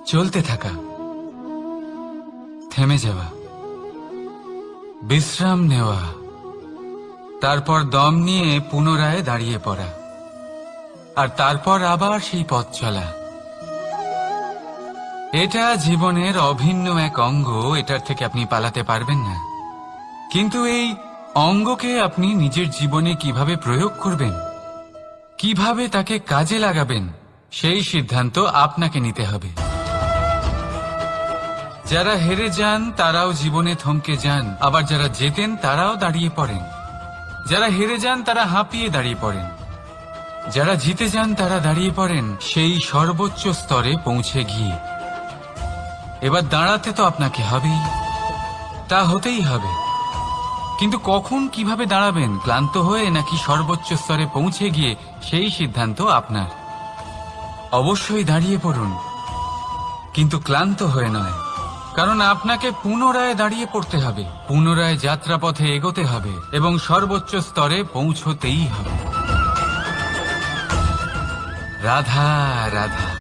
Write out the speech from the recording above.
চলতে থাকা, থেমে যাওয়া, বিশ্রাম নেওয়া, তারপর দম নিয়ে পুনরায় দাঁড়িয়ে পড়া, আর তারপর আবার সেই পথ চলা। এটা জীবনের অভিন্ন এক অঙ্গ, এটার থেকে আপনি পালাতে পারবেন না। কিন্তু এই অঙ্গকে আপনি নিজের জীবনে কিভাবে প্রয়োগ করবেন, কিভাবে তাকে কাজে লাগাবেন, সেই সিদ্ধান্ত আপনাকে নিতে হবে। যারা হেরে যান তারাও জীবনে থমকে যান, আবার যারা জেতেন তারাও দাঁড়িয়ে পড়েন। যারা হেরে যান তারা হাঁপিয়ে দাঁড়িয়ে পড়েন, যারা জিতে যান তারা দাঁড়িয়ে পড়েন সেই সর্বোচ্চ স্তরে পৌঁছে গিয়ে। এবার দাঁড়াতে তো আপনাকে হবেই, তা হতেই হবে। কিন্তু কখন, কিভাবে দাঁড়াবেন, ক্লান্ত হয়ে নাকি সর্বোচ্চ স্তরে পৌঁছে গিয়ে, সেই সিদ্ধান্ত আপনার। অবশ্যই দাঁড়িয়ে পড়ুন, কিন্তু ক্লান্ত হয়ে নয়, কারণ আপনাকে পুনরায় দাঁড়িয়ে পড়তে হবে, পুনরায় যাত্রাপথে এগোতে হবে এবং সর্বোচ্চ স্তরে পৌঁছতেই হবে। রাধা রাধা।